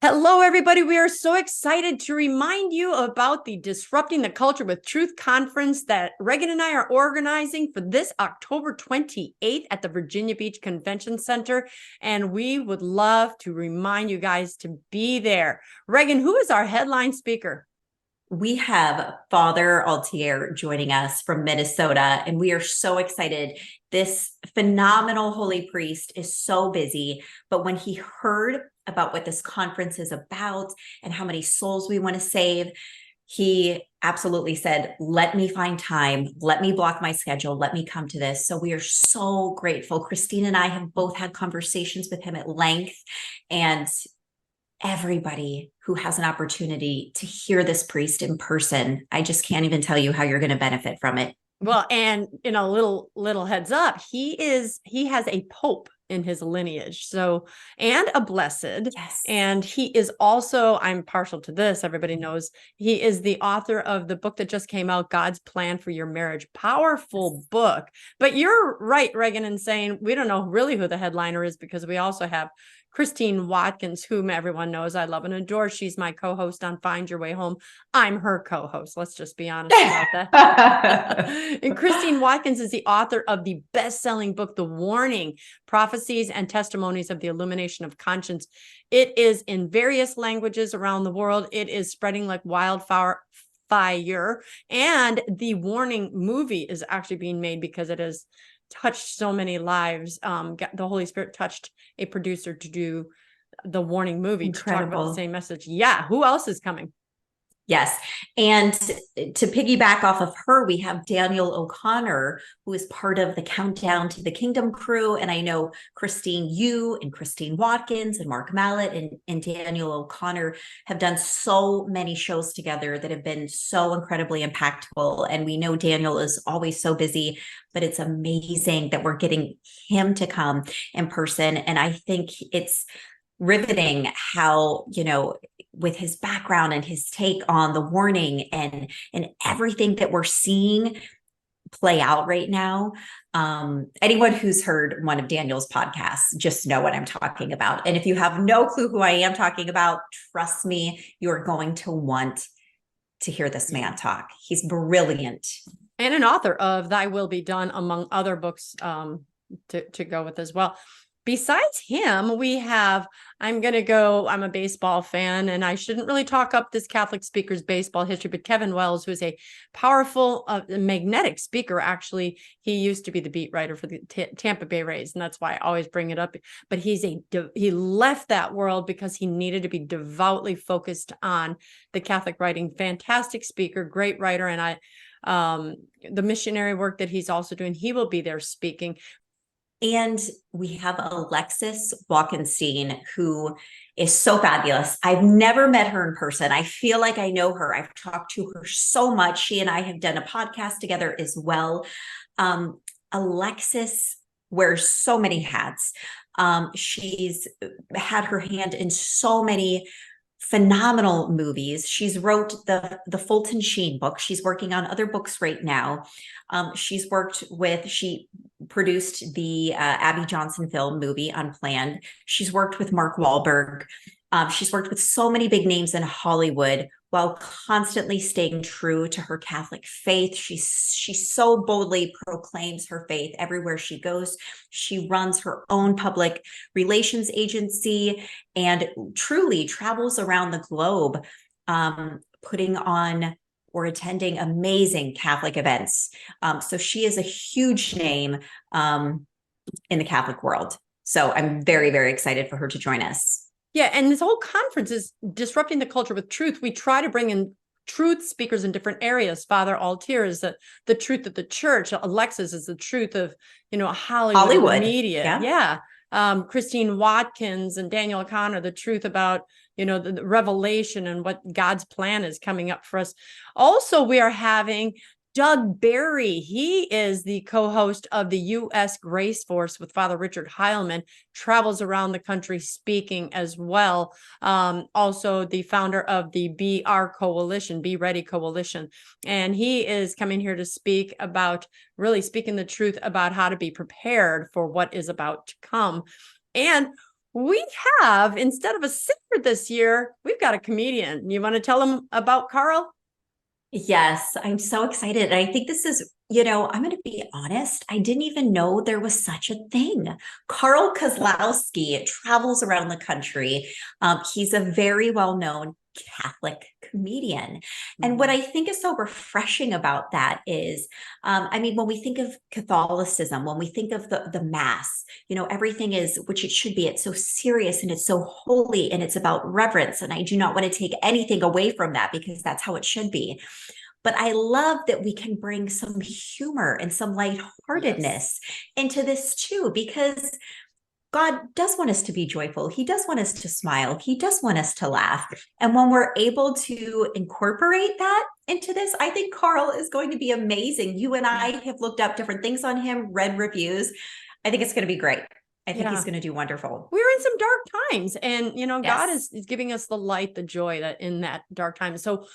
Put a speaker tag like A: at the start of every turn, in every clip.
A: Hello, everybody. We are so excited to remind you about the Disrupting the Culture with Truth conference that Reagan and I are organizing for this October 28th at the Virginia Beach Convention Center. And we would love to remind you guys to be there. Reagan, who is our headline speaker?
B: We have Father Altier joining us from Minnesota, and we are so excited. This phenomenal holy priest is so busy, but when he heard about what this conference is about and how many souls we want to save, he absolutely said, let me find time, let me block my schedule, let me come to this. So we are so grateful. Christine and I have both had conversations with him at length, and everybody who has an opportunity to hear this priest in person, I just can't even tell you how you're going to benefit from it.
A: Well, and little heads up, he has a pope in his lineage, so, and a blessed.
B: Yes.
A: And he is also, I'm partial to this, everybody knows, he is the author of the book that just came out, God's Plan for Your Marriage. Powerful book. But you're right, Reagan, in saying we don't know really who the headliner is, because we also have Christine Watkins, whom everyone knows I love and adore. She's my co-host on Find Your Way Home. I'm her co-host. Let's just be honest about that. And Christine Watkins is the author of the best-selling book, The Warning: Prophecies and Testimonies of the Illumination of Conscience. It is in various languages around the world. It is spreading like wildfire. And the Warning movie is actually being made because it has touched so many lives. The Holy Spirit touched a producer to do the Warning movie.
B: Incredible.
A: To talk about the same message. Yeah. Who else is coming?
B: Yes. And to piggyback off of her, we have Daniel O'Connor, who is part of the Countdown to the Kingdom crew. And I know Christine, you and Christine Watkins and Mark Mallet and Daniel O'Connor have done so many shows together that have been so incredibly impactful. And we know Daniel is always so busy, but it's amazing that we're getting him to come in person. And I think it's riveting how, with his background and his take on the warning and everything that we're seeing play out right now. Anyone who's heard one of Daniel's podcasts just know what I'm talking about. And if you have no clue who I am talking about, trust me, you're going to want to hear this man talk. He's brilliant.
A: And an author of Thy Will Be Done, among other books to go with as well. Besides him, we have, I'm a baseball fan, and I shouldn't really talk up this Catholic speaker's baseball history, but Kevin Wells, who's a powerful, magnetic speaker. Actually, he used to be the beat writer for the Tampa Bay Rays, and that's why I always bring it up. But he left that world because he needed to be devoutly focused on the Catholic writing. Fantastic speaker, great writer, and the missionary work that he's also doing, he will be there speaking.
B: And we have Alexis Walkenstein, who is so fabulous. I've never met her in person. I feel like I know her. I've talked to her so much. She and I have done a podcast together as well. Alexis wears so many hats. She's had her hand in so many phenomenal movies. She's wrote the Fulton Sheen book. She's working on other books right now. She produced the Abby Johnson film movie Unplanned. She's worked with Mark Wahlberg. She's worked with so many big names in Hollywood while constantly staying true to her Catholic faith. She so boldly proclaims her faith everywhere she goes. She runs her own public relations agency and truly travels around the globe, putting on or attending amazing Catholic events. So she is a huge name in the Catholic world. So I'm very, very excited for her to join us.
A: Yeah, and this whole conference is Disrupting the Culture with Truth. We try to bring in truth speakers in different areas. Father Altier is the truth of the church. Alexis is the truth of, Hollywood media. Yeah. Christine Watkins and Daniel O'Connor, the truth about, the revelation and what God's plan is coming up for us. Also, we are having Doug Barry. He is the co-host of the U.S. Grace Force with Father Richard Heilman, travels around the country speaking as well. Also the founder of the BR Coalition, Be Ready Coalition. And he is coming here to speak about really speaking the truth about how to be prepared for what is about to come. And We have, instead of a singer this year, we've got a comedian. You want to tell them about Carl?
B: Yes, I'm so excited. And I think this is, I'm going to be honest. I didn't even know there was such a thing. Carl Kozlowski travels around the country. He's a very well-known Catholic comedian. And what I think is so refreshing about that is, when we think of Catholicism, when we think of the Mass, everything is, which it should be, it's so serious and it's so holy and it's about reverence. And I do not want to take anything away from that because that's how it should be. But I love that we can bring some humor and some lightheartedness into this too, because God does want us to be joyful. He does want us to smile. He does want us to laugh. And when we're able to incorporate that into this, I think Carl is going to be amazing. You and I have looked up different things on him, read reviews. I think it's going to be great. I think he's going to do wonderful.
A: We're in some dark times, and God
B: Yes.
A: is giving us the light, the joy that in that dark time. So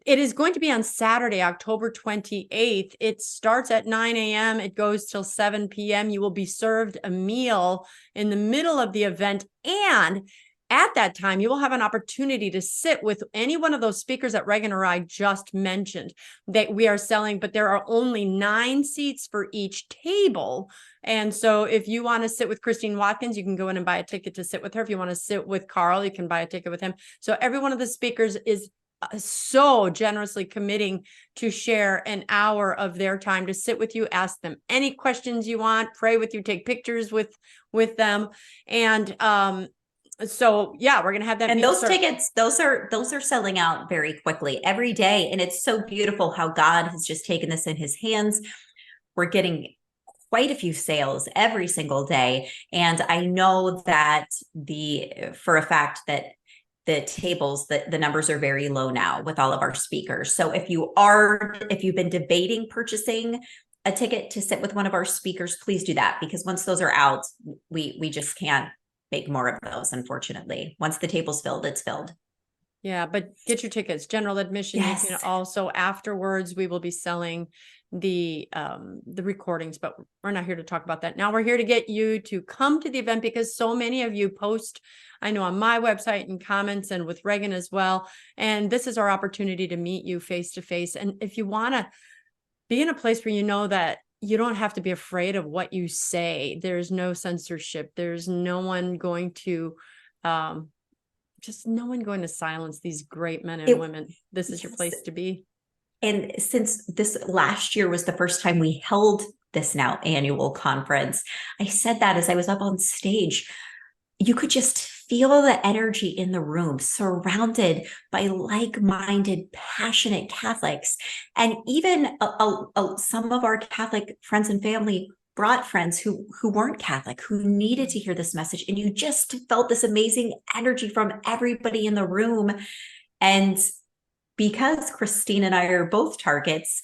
A: it is going to be on Saturday, October 28th. It starts at 9 a.m. It goes till 7 p.m. You will be served a meal in the middle of the event. And at that time, you will have an opportunity to sit with any one of those speakers that Reagan or I just mentioned that we are selling, but there are only 9 seats for each table. And so if you want to sit with Christine Watkins, you can go in and buy a ticket to sit with her. If you want to sit with Carl, you can buy a ticket with him. So every one of the speakers is so generously committing to share an hour of their time to sit with you, ask them any questions you want, pray with you, take pictures with them. And so yeah, we're gonna have that.
B: And those tickets, those are selling out very quickly every day. And it's so beautiful how God has just taken this in his hands. We're getting quite a few sales every single day. And I know that for a fact that the tables, the numbers are very low now with all of our speakers. So if you've been debating purchasing a ticket to sit with one of our speakers, please do that, because once those are out, we just can't make more of those, unfortunately. Once the table's filled, it's filled.
A: Yeah, but get your tickets, general admission.
B: Yes.
A: You can also, afterwards, we will be selling the recordings, but we're not here to talk about that. Now we're here to get you to come to the event, because so many of you post, I know, on my website and comments, and with Reagan as well. And this is our opportunity to meet you face to face. And if you want to be in a place where you know that you don't have to be afraid of what you say, there's no censorship, there's no one going to just no one going to silence these great men and women. This is your place to be.
B: And since this last year was the first time we held this now annual conference, I said that as I was up on stage, you could just feel the energy in the room, surrounded by like-minded, passionate Catholics. And even some of our Catholic friends and family brought friends who weren't Catholic, who needed to hear this message. And you just felt this amazing energy from everybody in the room. And because Christine and I are both targets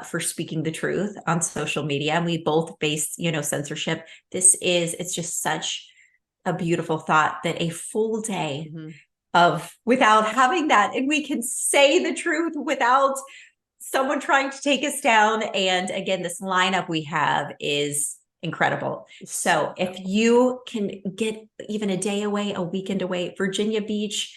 B: for speaking the truth on social media, and we both face, censorship, it's just such a beautiful thought that a full day of without having that, and we can say the truth without someone trying to take us down. And again, this lineup we have is incredible. So if you can get even a day away, a weekend away, Virginia Beach,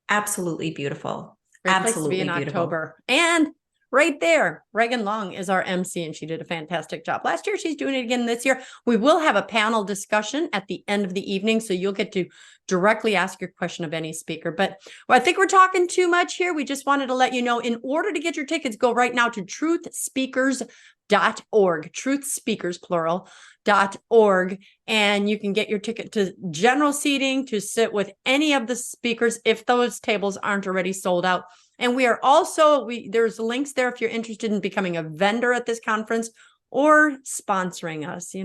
B: absolutely beautiful.
A: Great
B: Absolutely
A: place to be in
B: beautiful.
A: October. And right there, Reagan Long is our MC, and she did a fantastic job last year. She's doing it again this year. We will have a panel discussion at the end of the evening, so you'll get to directly ask your question of any speaker. But I think we're talking too much here. We just wanted to let you know, in order to get your tickets, go right now to truthspeakers.org, truthspeakers, plural.org, and you can get your ticket to general seating to sit with any of the speakers if those tables aren't already sold out. And we are also, there's links there if you're interested in becoming a vendor at this conference or sponsoring us.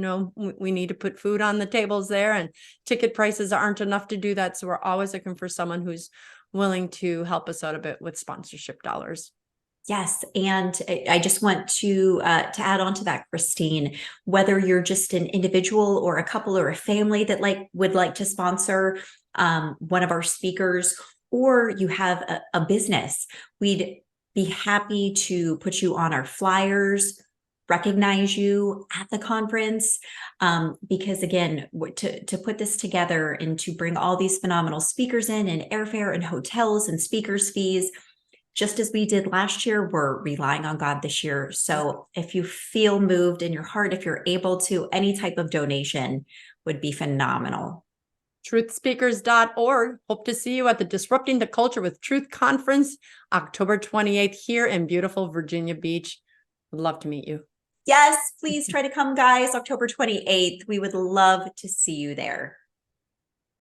A: We need to put food on the tables there, and ticket prices aren't enough to do that. So we're always looking for someone who's willing to help us out a bit with sponsorship dollars.
B: Yes. And I just want to add on to that, Christine, whether you're just an individual or a couple or a family that would like to sponsor one of our speakers, or you have a business, we'd be happy to put you on our flyers, recognize you at the conference. Because again, to put this together and to bring all these phenomenal speakers in, and airfare and hotels and speakers fees, just as we did last year, we're relying on God this year. So if you feel moved in your heart, if you're able to, any type of donation would be phenomenal.
A: Truthspeakers.org. Hope to see you at the Disrupting the Culture with Truth Conference, October 28th here in beautiful Virginia Beach. Would love to meet you.
B: Yes, please try to come, guys. October 28th. We would love to see you there.